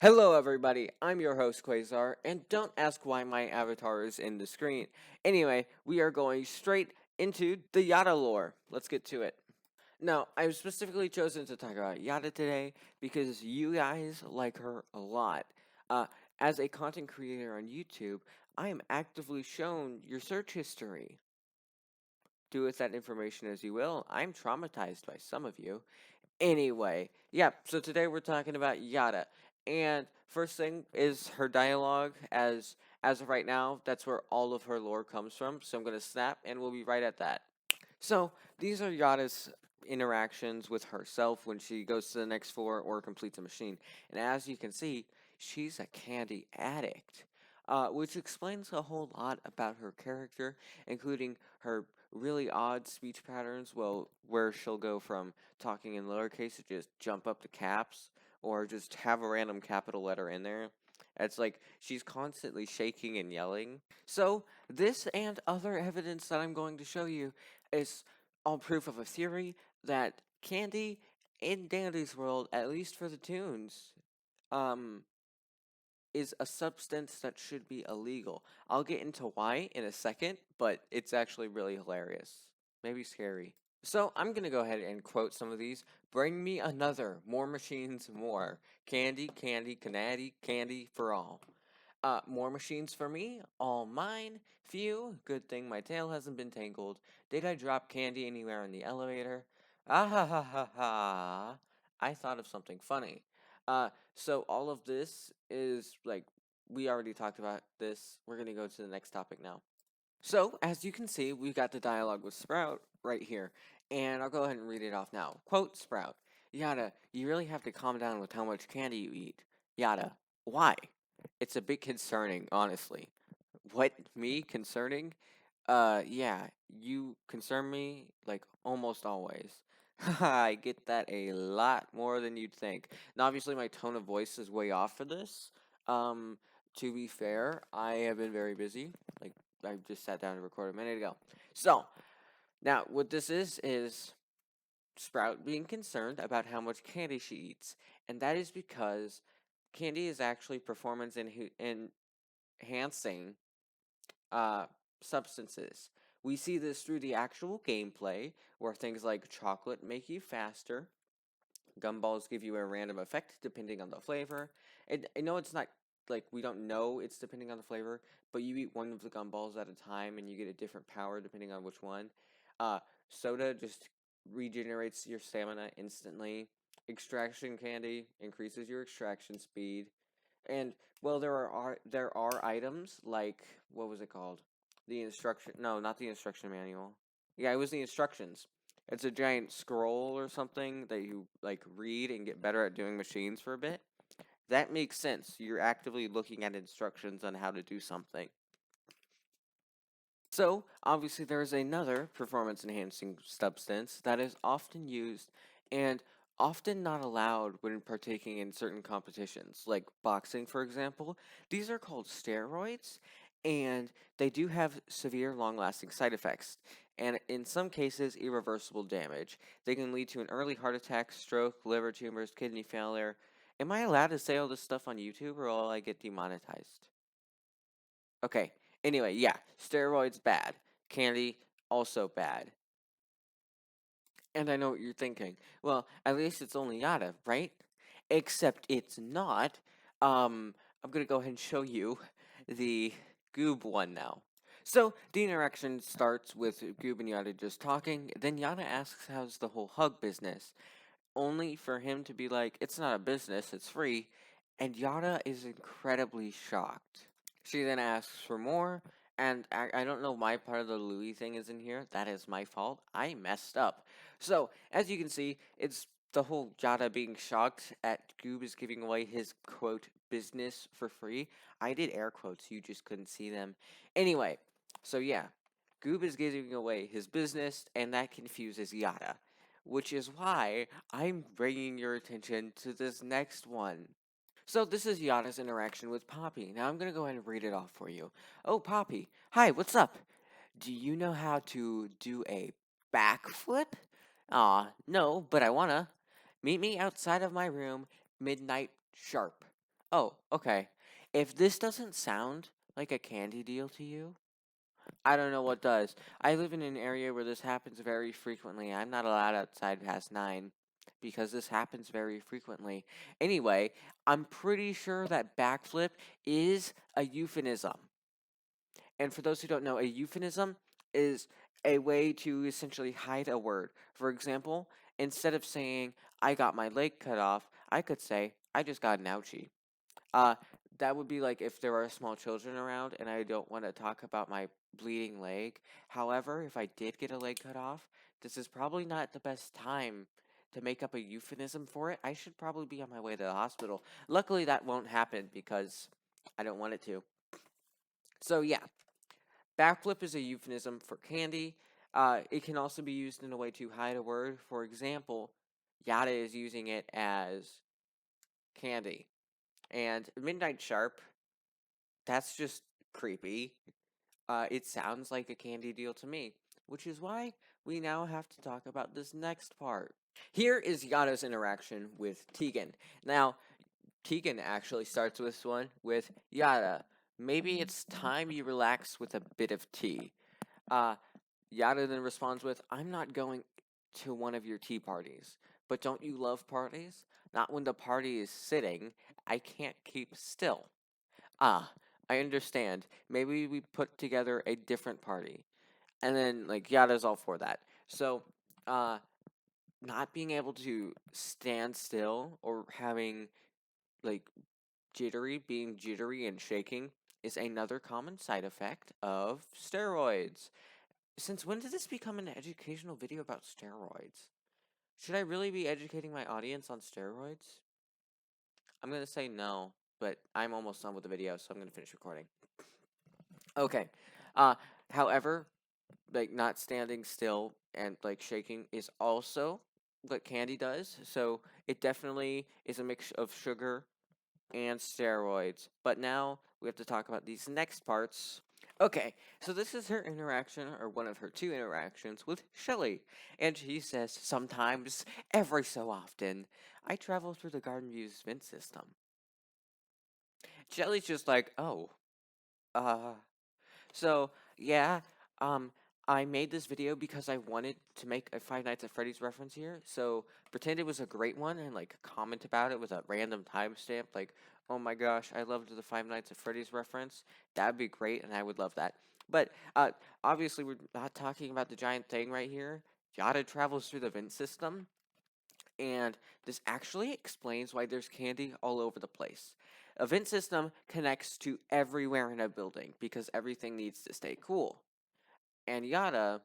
Hello, everybody. I'm your host, Quazar, and don't ask why my avatar is in the screen. Anyway, we are going straight into the Yatta lore. Let's get to it. Now, I've specifically chosen to talk about Yatta today because you guys like her a lot. Uh, as a content creator on YouTube, I am actively shown your search history. Do with that information as you will. I'm traumatized by some of you. Anyway, yeah, so today we're talking about Yada. And first thing is her dialogue as of right now, that's where all of her lore comes from. So I'm gonna snap and we'll be right at that. So these are Yada's interactions with herself when she goes to the next floor or completes a machine. And as you can see, she's a candy addict. Which explains a whole lot about her character, including her really odd speech patterns. Well, where she'll go from talking in lowercase to just jump up to caps, or just have a random capital letter in there. It's like she's constantly shaking and yelling. So, this and other evidence that I'm going to show you is all proof of a theory that candy in Dandy's world, at least for the tunes, um, is a substance that should be illegal. I'll get into why in a second, but it's actually really hilarious. Maybe scary. So I'm gonna go ahead and quote some of these. Bring me another. More machines, more. Candy, candy, canady, candy for all. More machines for me, all mine. Phew, good thing my tail hasn't been tangled. Did I drop candy anywhere in the elevator? Ah ha ha ha ha. I thought of something funny. So all of this is like, we already talked about this. We're gonna go to the next topic now. So, as you can see, we've got the dialogue with Sprout right here, and I'll go ahead and read it off now. Quote Sprout, Yada, you really have to calm down with how much candy you eat. Yada, why? It's a bit concerning, honestly. What, me concerning? Yeah, you concern me, like, almost always. I get that a lot more than you'd think. Now, obviously, my tone of voice is way off for this. Um, to be fair, I have been very busy. Like, I just sat down to record a minute ago. So, now, what this is Sprout being concerned about how much candy she eats. And that is because candy is actually performance enhancing uh, substances. We see this through the actual gameplay, where things like chocolate make you faster, gumballs give you a random effect depending on the flavor. And I know it's not like we don't know it's depending on the flavor, but you eat one of the gumballs at a time and you get a different power depending on which one. Soda just regenerates your stamina instantly. Extraction candy increases your extraction speed. And well, there are items like, what was it called? The instruction? No, not the instruction manual. Yeah, it was the instructions. It's a giant scroll or something that you like read and get better at doing machines for a bit. That makes sense. You're actively looking at instructions on how to do something. So, obviously, there is another performance enhancing substance that is often used and often not allowed when partaking in certain competitions, like boxing, for example. These are called steroids, and they do have severe, long lasting side effects, and in some cases, irreversible damage. They can lead to an early heart attack, stroke, liver tumors, kidney failure. Am I allowed to say all this stuff on YouTube, or will I get demonetized? Okay. Anyway, yeah, steroids bad. Candy also bad. And I know what you're thinking. Well, at least it's only Yada, right? Except it's not. I'm gonna go ahead and show you the Goob one now. So the interaction starts with Goob and Yada just talking. Then Yada asks, "How's the whole hug business?" Only for him to be like, "It's not a business. It's free." And Yada is incredibly shocked. She then asks for more, and I don't know why part of the Louis thing is in here. That is my fault. I messed up. So, as you can see, it's the whole Jada being shocked at Goob is giving away his quote business for free. I did air quotes, you just couldn't see them. Anyway, so yeah, Goob is giving away his business, and that confuses Yada, which is why I'm bringing your attention to this next one. So this is Yada's interaction with Poppy. Now I'm gonna go ahead and read it off for you. Oh, Poppy. Hi, what's up? Do you know how to do a backflip? Aw, no, but I wanna. Meet me outside of my room, midnight sharp. Oh, okay. If this doesn't sound like a candy deal to you, I don't know what does. I live in an area where this happens very frequently. I'm not allowed outside past 9 because this happens very frequently. Anyway, I'm pretty sure that backflip is a euphemism. And for those who don't know, a euphemism is a way to essentially hide a word. For example, instead of saying, I got my leg cut off, I could say, I just got an ouchie. Uh, that would be like if there are small children around and I don't want to talk about my bleeding leg. However, if I did get a leg cut off, this is probably not the best time to make up a euphemism for it. I should probably be on my way to the hospital. Luckily, that won't happen because I don't want it to. So, yeah, backflip is a euphemism for candy. It can also be used in a way to hide a word. For example, Yatta is using it as candy. And Midnight Sharp, that's just creepy. It sounds like a candy deal to me, which is why we now have to talk about this next part. Here is Yatta's interaction with Tegan. Now, Tegan actually starts this one with Yatta. Maybe it's time you relax with a bit of tea. Uh, Yatta then responds with, I'm not going to one of your tea parties. But don't you love parties? Not when the party is sitting. I can't keep still. Ah, I understand. Maybe we put together a different party. And then, like, Yatta's all for that. So, uh, not being able to stand still or having, like, being jittery and shaking is another common side effect of steroids. Since when did this become an educational video about steroids? Should I really be educating my audience on steroids? I'm gonna say no, but I'm almost done with the video, so I'm gonna finish recording. Okay. Uh, however, like not standing still and like shaking is also what candy does. So it definitely is a mix of sugar and steroids. But now we have to talk about these next parts. Okay, so this is her interaction, or one of her 2 interactions with Shelly. And she says, sometimes, every so often, I travel through the Garden View's vent system. Shelly's just like, oh, uh, so, yeah, um, I made this video because I wanted to make a Five Nights at Freddy's reference here. So, pretend it was a great one and, like, comment about it with a random timestamp. Like, oh my gosh, I loved the Five Nights at Freddy's reference. That'd be great, and I would love that. But, obviously, we're not talking about the giant thing right here. Yatta travels through the vent system, and this actually explains why there's candy all over the place. A vent system connects to everywhere in a building because everything needs to stay cool. And Yatta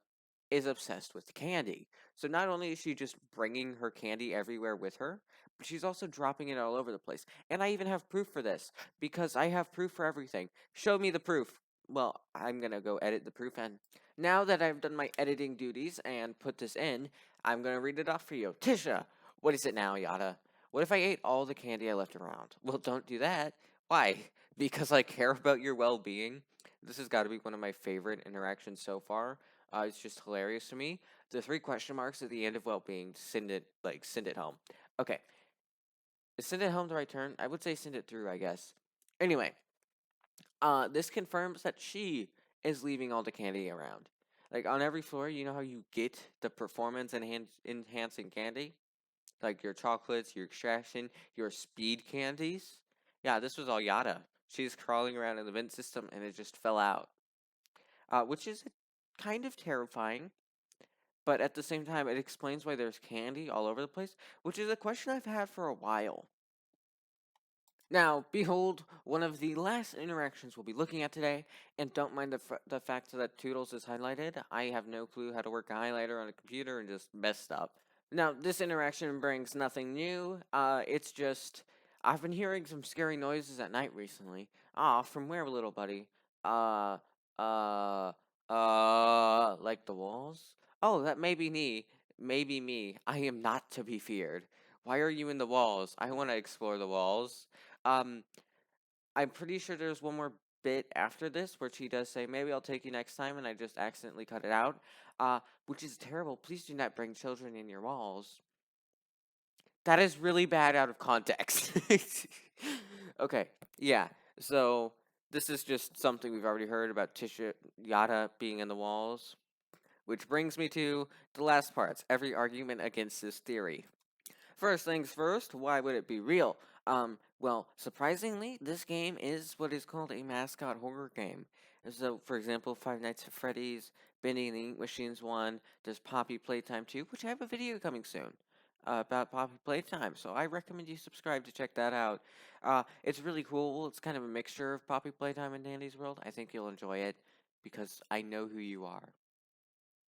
is obsessed with candy. So not only is she just bringing her candy everywhere with her, but she's also dropping it all over the place. And I even have proof for this because I have proof for everything. Show me the proof. Well, I'm going to go edit the proof, and now that I've done my editing duties and put this in, I'm going to read it off for you. Tisha, what is it now, Yatta? What if I ate all the candy I left around? Well, don't do that. Why? Because I care about your well-being? This has got to be one of my favorite interactions so far. It's just hilarious to me. The 3 question marks at the end of well-being. Send it home. Okay, is send it home the right term? I would say send it through, I guess. Anyway, this confirms that she is leaving all the candy around. Like on every floor, you know how you get the performance enhancing candy, like your chocolates, your extraction, your speed candies. Yeah, this was all Yatta. She's crawling around in the vent system, and it just fell out. Which is kind of terrifying, but at the same time, it explains why there's candy all over the place, which is a question I've had for a while. Now, behold, one of the last interactions we'll be looking at today, and don't mind the fact that Toodles is highlighted. I have no clue how to work a highlighter on a computer and just messed up. Now, this interaction brings nothing new. It's just, I've been hearing some scary noises at night recently. Ah, from where, little buddy? Uh, uh, like the walls? Oh, that may be me. Maybe me. I am not to be feared. Why are you in the walls? I want to explore the walls. Um, I'm pretty sure there's one more bit after this where she does say, maybe I'll take you next time, and I just accidentally cut it out. Which is terrible. Please do not bring children in your walls. That is really bad out of context. Okay, yeah. So this is just something we've already heard about tissue Yatta being in the walls, which brings me to the last parts. Every argument against this theory. First things first, why would it be real? Well, surprisingly, this game is what is called a mascot horror game. So, for example, Five Nights at Freddy's, Bendy and the Ink Machines 1, there's Poppy Playtime 2, which I have a video coming soon about Poppy Playtime, so I recommend you subscribe to check that out. It's really cool. It's kind of a mixture of Poppy Playtime and Dandy's World. I think you'll enjoy it because I know who you are.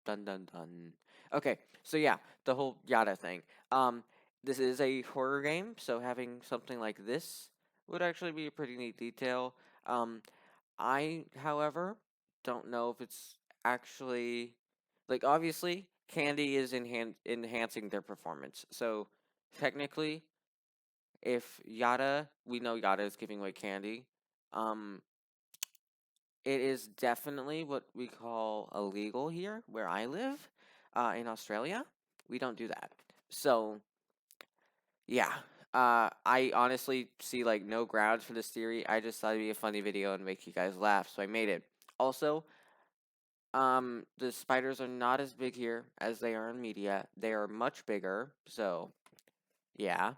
Dun dun dun. Okay, so yeah, the whole Yada thing. Um, this is a horror game, so having something like this would actually be a pretty neat detail. Um, I, however, don't know if it's actually like obviously Candy is enhancing their performance. So technically, if Yada, we know Yada is giving away candy. Um, it is definitely what we call illegal here where I live, in Australia. We don't do that. So, yeah. I honestly see like no grounds for this theory. I just thought it'd be a funny video and make you guys laugh, so I made it. Also, the spiders are not as big here as they are in media. They are much bigger, so yeah.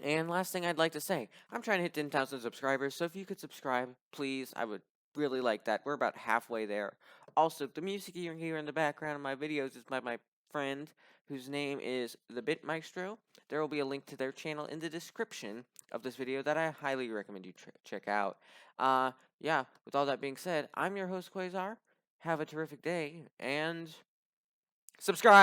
And last thing I'd like to say, I'm trying to hit 10,000 subscribers, so if you could subscribe, please, I would really like that. We're about halfway there. Also, the music you hear in the background of my videos is by my friend, whose name is The Bit Maestro. There will be a link to their channel in the description of this video that I highly recommend you check out. Yeah, with all that being said, I'm your host, Quazar. Have a terrific day, and subscribe!